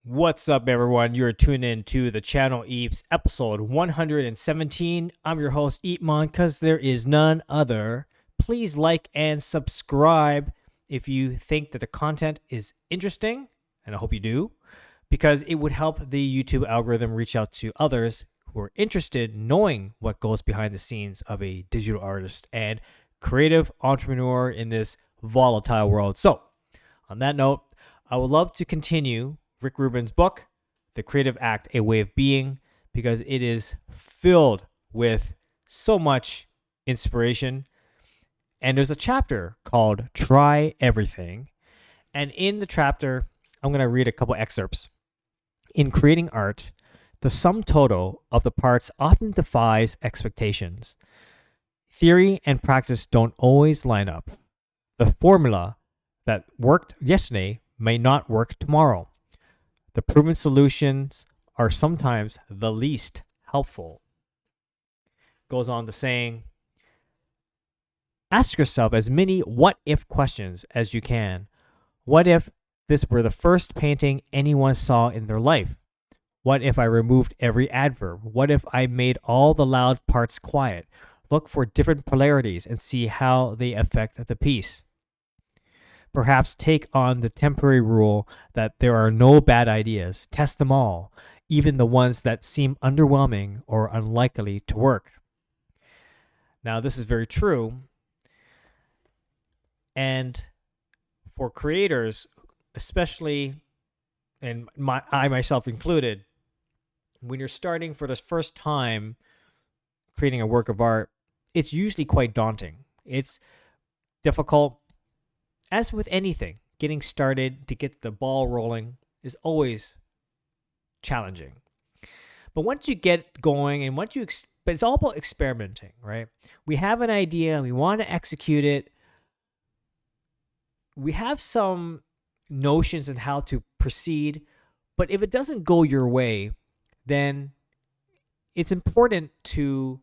What's up, everyone? You're tuned in to the channel Eps, episode 117. I'm your host, EEPMON, because there is none other. Please like and subscribe if you think that the content is interesting, and I hope you do, because it would help the YouTube algorithm reach out to others who are interested in knowing what goes behind the scenes of a digital artist and creative entrepreneur in this volatile world. So, on that note, I would love to continue Rick Rubin's book, The Creative Act, A Way of Being, because it is filled with so much inspiration. And there's a chapter called Try Everything. And in the chapter, I'm going to read a couple excerpts. In creating art, the sum total of the parts often defies expectations. Theory and practice don't always line up. The formula that worked yesterday may not work tomorrow. The proven solutions are sometimes the least helpful. Goes on to saying, ask yourself as many what if questions as you can. What if this were the first painting anyone saw in their life? What if I removed every adverb? What if I made all the loud parts quiet? Look for different polarities and see how they affect the piece. Perhaps take on the temporary rule that there are no bad ideas. Test them all, even the ones that seem underwhelming or unlikely to work. Now, this is very true. And for creators, especially, and I myself included, when you're starting for the first time creating a work of art, it's usually quite daunting. It's difficult. As with anything, getting started to get the ball rolling is always challenging. But once you get going and but it's all about experimenting, right? We have an idea, we want to execute it. We have some notions on how to proceed, but if it doesn't go your way, then it's important to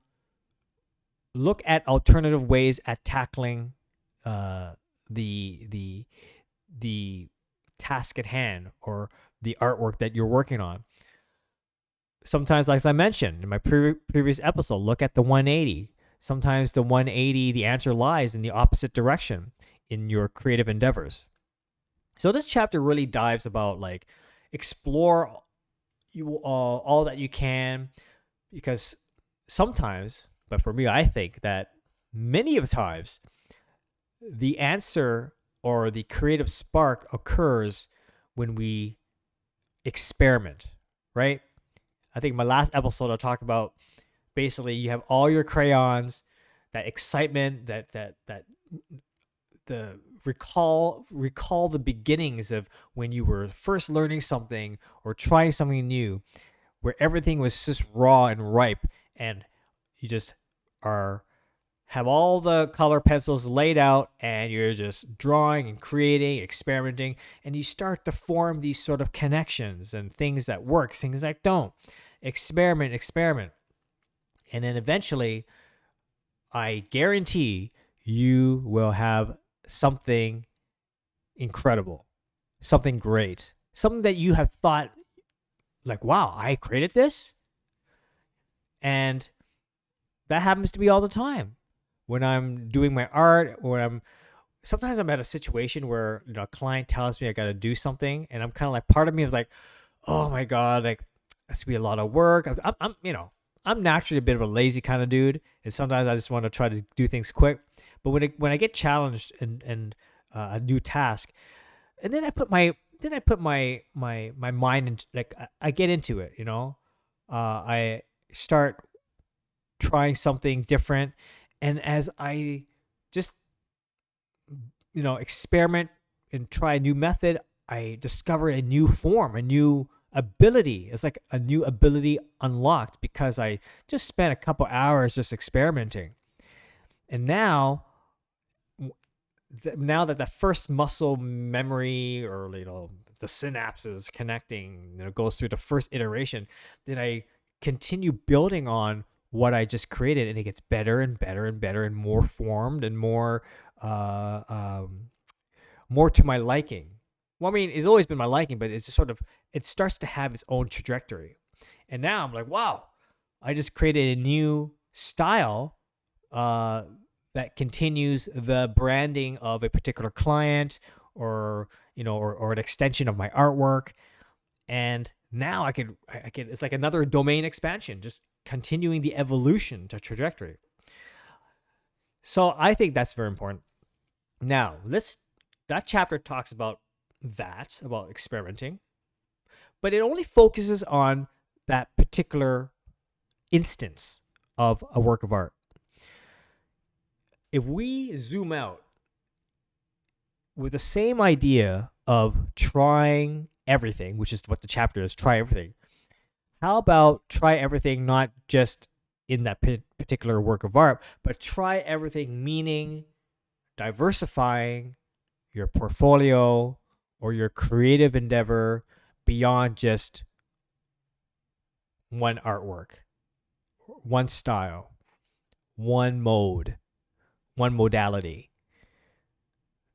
look at alternative ways at tackling the task at hand or the artwork that you're working on. Sometimes, like I mentioned in my previous episode, look at the 180. Sometimes the 180, the answer lies in the opposite direction in your creative endeavors. So this chapter really dives about like explore all that you can, because sometimes, but for me, I think that many of the times the answer or the creative spark occurs when we experiment, right? I think my last episode I'll talk about basically you have all your crayons, that excitement, that the recall the beginnings of when you were first learning something or trying something new, where everything was just raw and ripe, and you just have all the color pencils laid out and you're just drawing and creating, experimenting, and you start to form these sort of connections and things that work, things that don't. Experiment. And then eventually, I guarantee you will have something incredible, something great, something that you have thought like, wow, I created this? And that happens to me all the time. When I'm doing my art, or sometimes I'm at a situation where a client tells me I got to do something, and I'm kind of like, part of me is like, oh my god, like that's gonna be a lot of work. I'm naturally a bit of a lazy kind of dude, and sometimes I just want to try to do things quick. But when I get challenged in a new task, and then I put my mind into, like, I get into it, I start trying something different. And as I just, experiment and try a new method, I discover a new form, a new ability. It's like a new ability unlocked because I just spent a couple hours just experimenting. And now that the first muscle memory, or, the synapses connecting, goes through the first iteration, then I continue building on what I just created, and it gets better and better and better and more formed and more to my liking. Well, I mean, it's always been my liking, but it's just sort of it starts to have its own trajectory. And now I'm like, wow, I just created a new style that continues the branding of a particular client, or or an extension of my artwork. And now I could it's like another domain expansion, just continuing the evolution to trajectory. So I think that's very important. Now, that chapter talks about experimenting, but it only focuses on that particular instance of a work of art. If we zoom out with the same idea of trying everything, which is what the chapter is, try everything. How about try everything not just in that particular work of art, but try everything, meaning diversifying your portfolio or your creative endeavor beyond just one artwork, one style, one mode, one modality.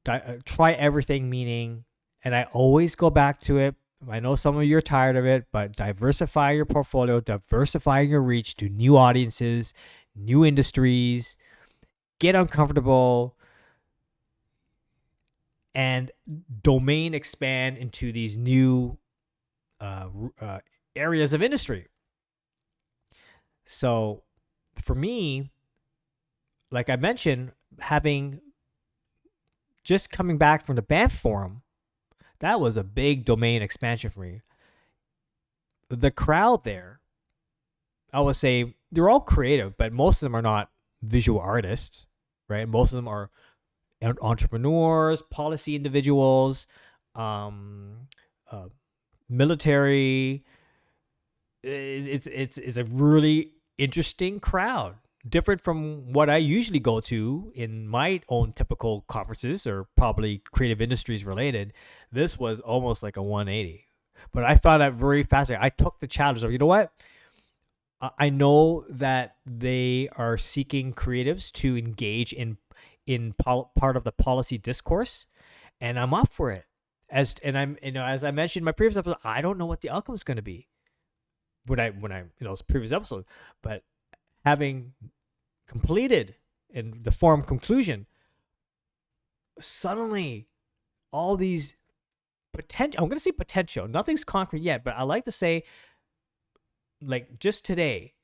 Try everything, meaning, and I always go back to it. I know some of you are tired of it, but diversify your portfolio, diversify your reach to new audiences, new industries, get uncomfortable, and domain expand into these new areas of industry. So for me, like I mentioned, having just coming back from the Banff Forum, that was a big domain expansion for me. The crowd there, I would say they're all creative, but most of them are not visual artists, right? Most of them are entrepreneurs, policy individuals, military. It's a really interesting crowd, different from what I usually go to in my own typical conferences, or probably creative industries related. This was almost like a 180, but I found that very fascinating. I took the challenge of, you know what? I know that they are seeking creatives to engage in part of the policy discourse, and I'm up for it. As I mentioned in my previous episode, I don't know what the outcome is going to be when I previous episode, but having completed in the forum conclusion, suddenly all these potential, I'm going to say potential, nothing's concrete yet, but I like to say, like, just today,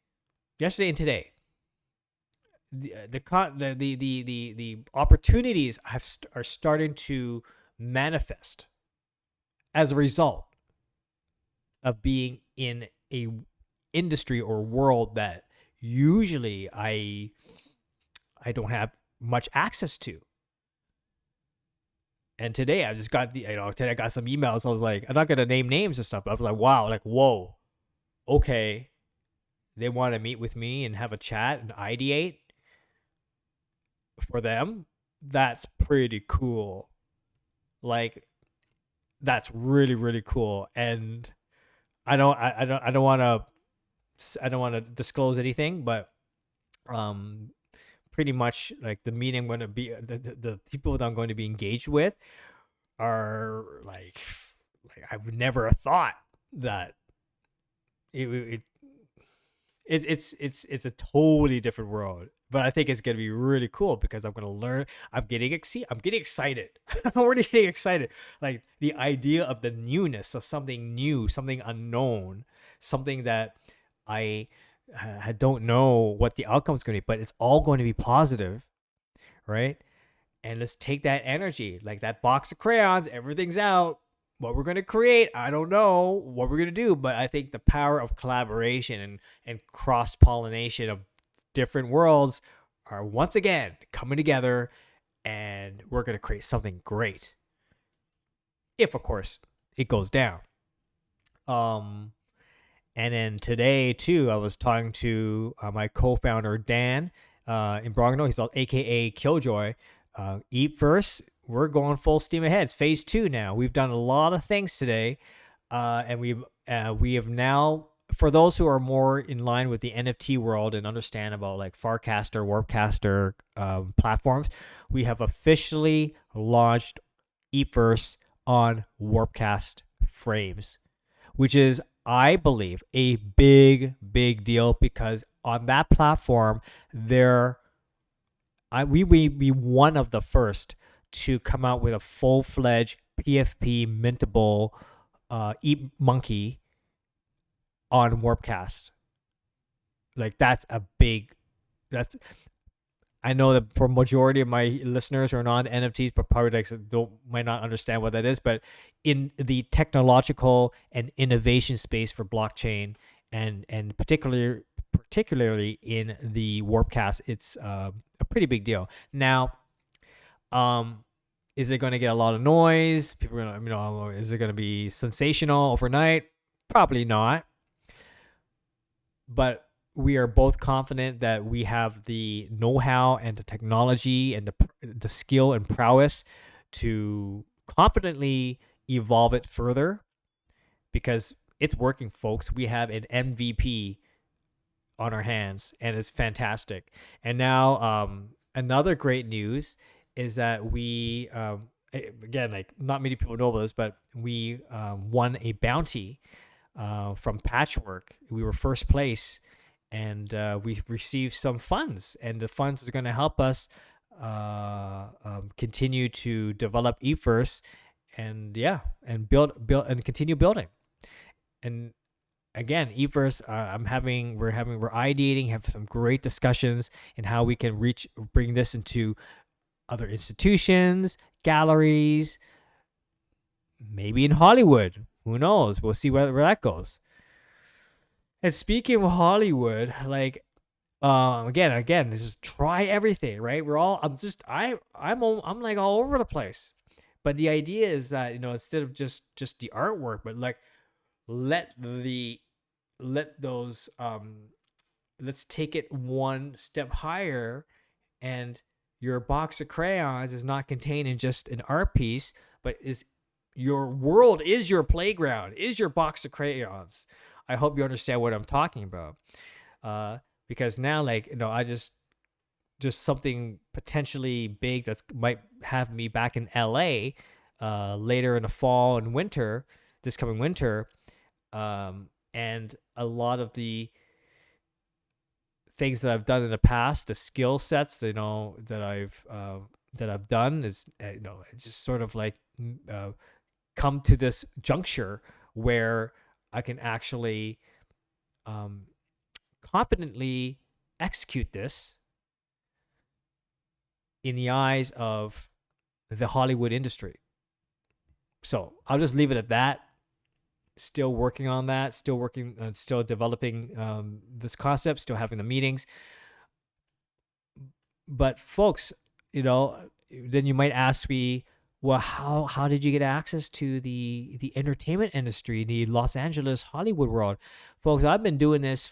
yesterday and today, the opportunities are starting to manifest as a result of being in a industry or world that usually I don't have much access to. And today I just got today I got some emails. I was like, I'm not gonna name names and stuff, but I was like, wow, like, whoa, okay, they want to meet with me and have a chat and ideate for them. That's pretty cool. Like, that's really, really cool. And I don't want to disclose anything, but pretty much, like, the meeting I'm going to be, the people that I'm going to be engaged with are like I would never have thought that it's a totally different world. But I think it's going to be really cool because I'm going to learn. I'm getting excited. I'm already getting excited. Like, the idea of the newness of something new, something unknown, something that I don't know what the outcome is going to be, but it's all going to be positive, right? And let's take that energy, like that box of crayons, everything's out. What we're going to create, I don't know what we're going to do, but I think the power of collaboration and cross-pollination of different worlds are once again coming together, and we're going to create something great. If, of course, it goes down. And then today, too, I was talking to my co-founder, Dan, in Brogno. He's AKA Killjoy. Eat First. We're going full steam ahead. It's phase 2 now. We've done a lot of things today, and we have now, for those who are more in line with the NFT world and understand about like Farcaster, Warpcaster platforms, we have officially launched Eat First on Warpcast frames. which is, I believe, a big, big deal, because on that platform, we be one of the first to come out with a full-fledged PFP mintable Eat Monkey on Warpcast. Like, that's a big. That's I know that for majority of my listeners are not NFTs, but probably might not understand what that is. But in the technological and innovation space for blockchain, and particularly in the Warpcast, it's a pretty big deal. Now, is it going to get a lot of noise? People are going to, is it going to be sensational overnight? Probably not. But we are both confident that we have the know-how and the technology and the skill and prowess to confidently evolve it further, because it's working, folks. We have an MVP on our hands, and it's fantastic. And now, another great news is that we, again, like, not many people know about this, but we won a bounty from Patchwork. We were first place, and we received some funds, and the funds is going to help us continue to develop Everse, and build and continue building. And again, Everse, we're ideating, have some great discussions in how we can bring this into other institutions, galleries, maybe in Hollywood. Who knows? We'll see where that goes. And speaking of Hollywood, like, again, just try everything, right? I'm like all over the place. But the idea is that, instead of just the artwork, but like, let's take it one step higher, and your box of crayons is not contained in just an art piece, but your world is your playground, is your box of crayons. I hope you understand what I'm talking about. Because now, like, I just something potentially big that might have me back in LA later in the fall and winter, this coming winter. And a lot of the things that I've done in the past, the skill sets, that I've done is, it's just sort of like come to this juncture where I can actually competently execute this in the eyes of the Hollywood industry. So I'll just leave it at that. Still working on that, still developing this concept, still having the meetings. But folks, then you might ask me, well, how did you get access to the entertainment industry, the Los Angeles Hollywood world? Folks, I've been building these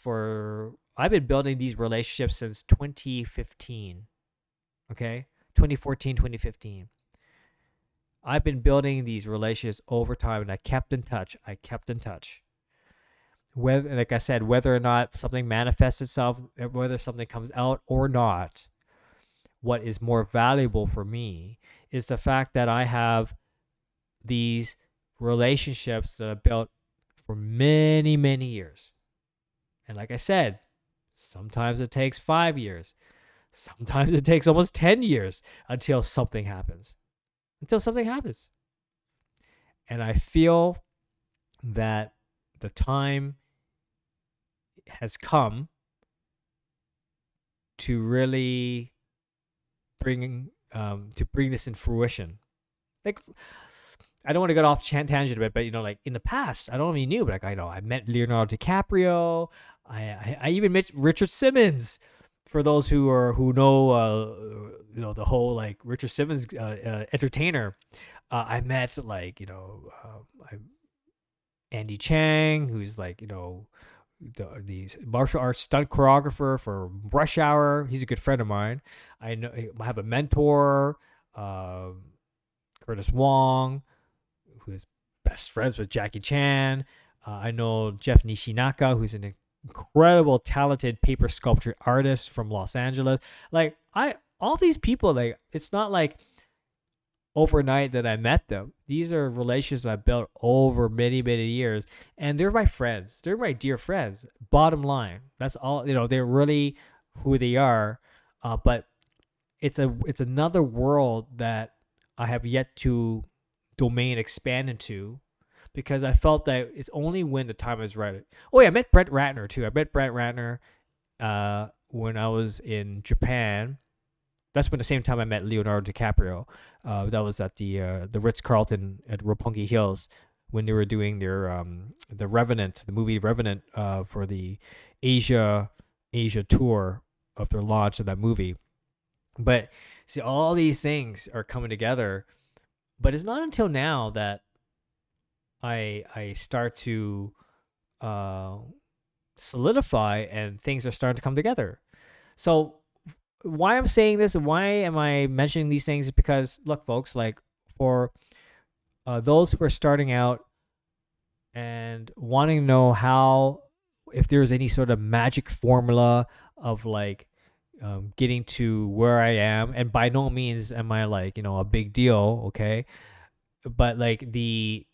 relationships since 2015. Okay? 2014, 2015. I've been building these relationships over time, and I kept in touch. Whether, like I said, whether or not something manifests itself, whether something comes out or not, what is more valuable for me is the fact that I have these relationships that I've built for many, many years. And like I said, sometimes it takes 5 years. Sometimes it takes almost 10 years until something happens. And I feel that the time has come to really bring this in fruition. Like, I don't want to get off tangent a bit, but like in the past, I don't know if you knew, but like, I met Leonardo DiCaprio. I even met Richard Simmons. For those who know, the whole, like, Richard Simmons entertainer, I met, like, Andy Chang, who's like, the martial arts stunt choreographer for Rush Hour. He's a good friend of mine. I have a mentor, Curtis Wong, who is best friends with Jackie Chan. I know Jeff Nishinaka, who's an incredible, talented paper sculpture artist from Los Angeles. Like, all these people, like, it's not like overnight that I met them. These are relations I built over many, many years, and they're my friends. They're my dear friends. Bottom line, that's all. They're really who they are. But it's another world that I have yet to domain expand into, because I felt that it's only when the time is right. Oh yeah, I met Brett Ratner too. I met Brett Ratner when I was in Japan. That's when the same time I met Leonardo DiCaprio. That was at the Ritz Carlton at Roppongi Hills when they were doing their the Revenant, the movie Revenant, for the Asia tour of their launch of that movie. But see, all these things are coming together. But it's not until now that I start to uh, solidify and things are starting to come together. So why I'm saying this and why am I mentioning these things is because, look, folks, like for those who are starting out and wanting to know how, if there's any sort of magic formula of like getting to where I am, and by no means am I like a big deal, okay, but like the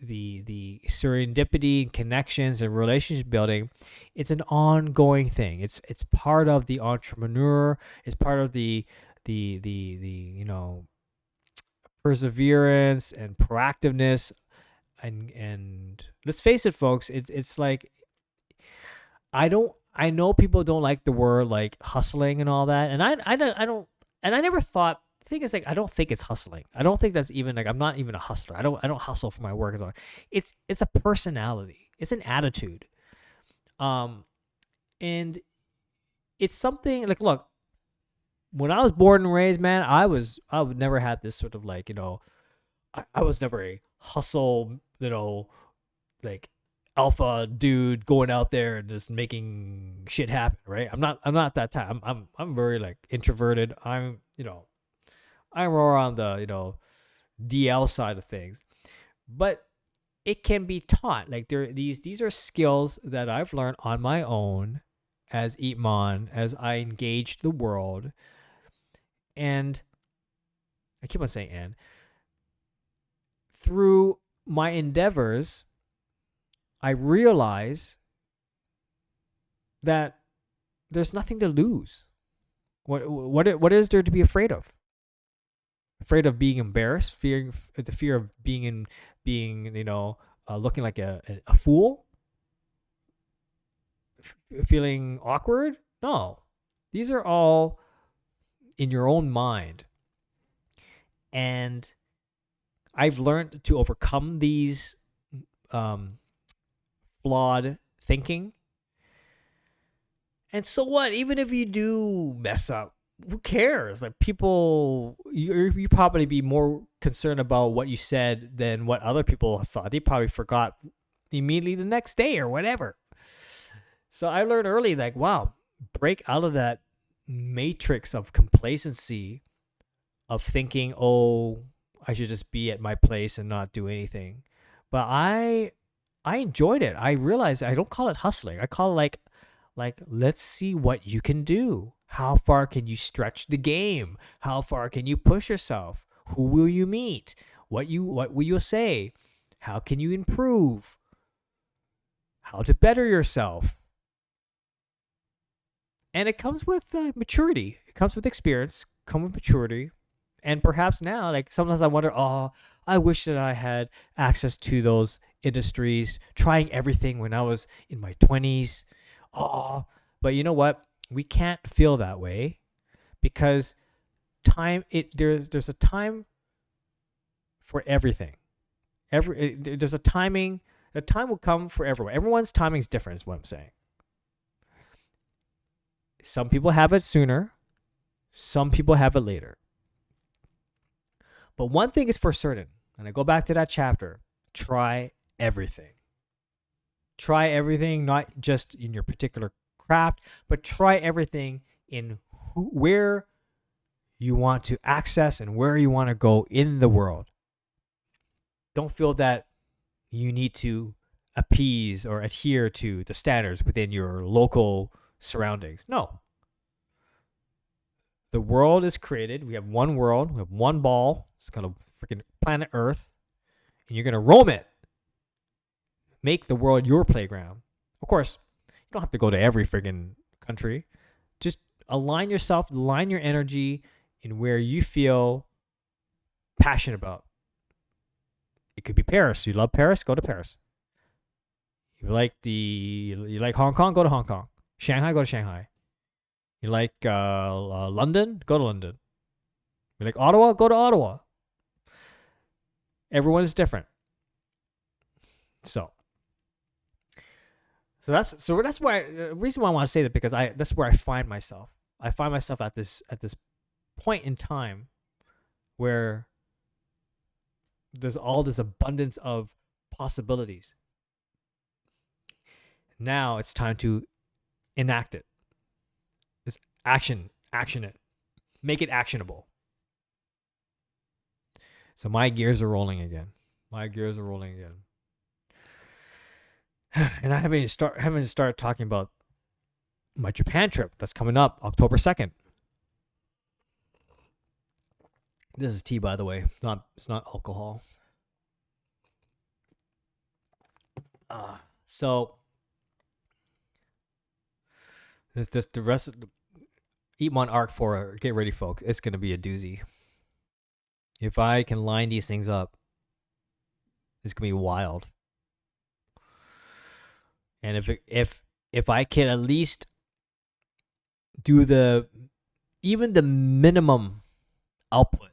serendipity and connections and relationship building, it's an ongoing thing. It's part of the entrepreneur. It's part of the perseverance and proactiveness. And let's face it, folks, it's like I know people don't like the word like hustling and all that, and I don't, and I never thought. The thing is, like, I don't think it's hustling. I don't think that's even like, I'm not even a hustler. I don't hustle for my work at all. It's a personality. It's an attitude. Um, and it's something like, look, when I was born and raised, man, I would never had this sort of like I was never a hustle, like alpha dude going out there and just making shit happen, right? I'm not that type. I'm very like introverted. I'm more on the DL side of things, but it can be taught. Like these are skills that I've learned on my own as EEPMON, as I engage the world, and I keep on saying and through my endeavors, I realize that there's nothing to lose. What is there to be afraid of? Afraid of being embarrassed, the fear of being looking like a fool, feeling awkward. No, these are all in your own mind, and I've learned to overcome these flawed thinking. And so what? Even if you do mess up, who cares? Like people, you probably be more concerned about what you said than what other people thought. They probably forgot immediately the next day or whatever. So I learned early, like, wow, break out of that matrix of complacency of thinking, oh, I should just be at my place and not do anything. But I enjoyed it. I realized I don't call it hustling. I call it like let's see what you can do. How far can you stretch the game? How far can you push yourself? Who will you meet? What will you say? How can you improve? How to better yourself? And it comes with maturity. It comes with experience. Comes with maturity. And perhaps now, like sometimes I wonder, oh, I wish that I had access to those industries, trying everything when I was in my 20s. Oh, but you know what? We can't feel that way because there's a time for everything. There's a timing. The time will come for everyone. Everyone's timing is different, is what I'm saying. Some people have it sooner. Some people have it later. But one thing is for certain, and I go back to that chapter, try everything. Try everything, not just in your particular craft, but try everything in where you want to access and where you want to go in the world. Don't feel that you need to appease or adhere to the standards within your local surroundings. No. The world is created. We have one world. We have one ball. It's called a freaking planet Earth. And you're going to roam it. Make the world your playground. Of course, you don't have to go to every friggin' country. Just align yourself, align your energy in where you feel passionate about. It could be Paris. You love Paris? Go to Paris. You like Hong Kong? Go to Hong Kong. Shanghai? Go to Shanghai. You like London? Go to London. You like Ottawa? Go to Ottawa. Everyone is different. So that's why the reason why I want to say that, because that's where I find myself. I find myself at this point in time where there's all this abundance of possibilities. Now it's time to enact it. It's action it. Make it actionable. So my gears are rolling again. And I haven't even started talking about my Japan trip that's coming up October 2nd. This is tea, by the way. It's not alcohol. So this the rest of the EEPMON Arc 4. Get ready, folks. It's gonna be a doozy. If I can line these things up, it's gonna be wild. And if I can at least do even the minimum output,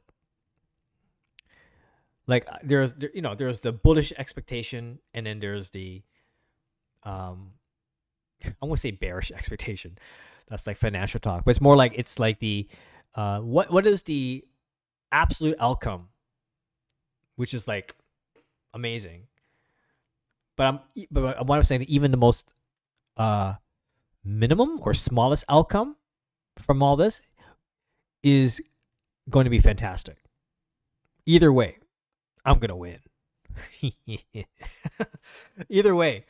like there's the bullish expectation, and then there's the I won't say bearish expectation. That's like financial talk, but it's more like the what is the absolute outcome, which is like amazing. But what I'm saying, even the most minimum or smallest outcome from all this is going to be fantastic. Either way, I'm gonna win. Either way,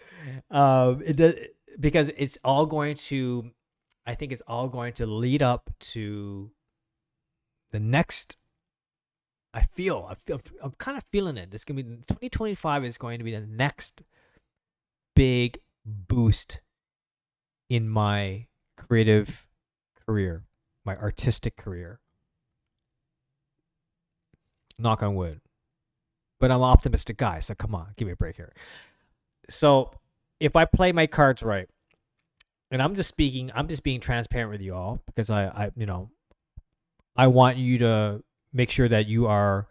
it does, because it's all going to. I think it's all going to lead up to the next. I'm kind of feeling it. This is gonna be 2025 is going to be the next big boost in my creative career, my artistic career. Knock on wood. But I'm an optimistic guy, so come on, give me a break here. So if I play my cards right, and I'm just being transparent with you all, because I want you to make sure that you are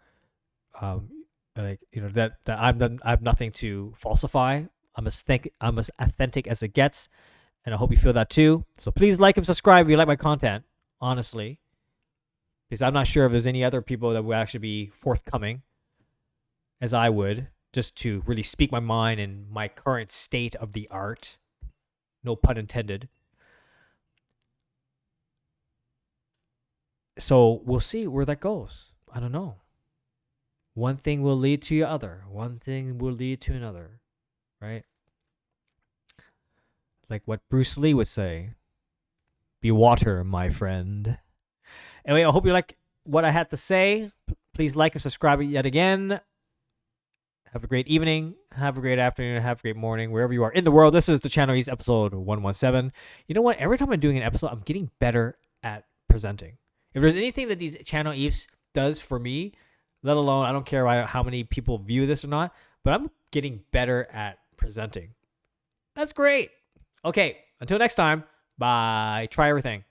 that I have nothing to falsify. I'm as authentic as it gets, and I hope you feel that too. So please like and subscribe if you like my content, honestly, because I'm not sure if there's any other people that would actually be forthcoming as I would, just to really speak my mind in my current state of the art. No pun intended. So we'll see where that goes. I don't know. One thing will lead to the other. One thing will lead to another. Right? Like what Bruce Lee would say. Be water, my friend. Anyway, I hope you like what I had to say. Please like and subscribe yet again. Have a great evening. Have a great afternoon. Have a great morning. Wherever you are in the world. This is the Channel East episode 117. You know what? Every time I'm doing an episode, I'm getting better at presenting. If there's anything that these Channel East does for me, let alone, I don't care how many people view this or not, but I'm getting better at presenting. That's great. Okay, until next time, bye. Try everything.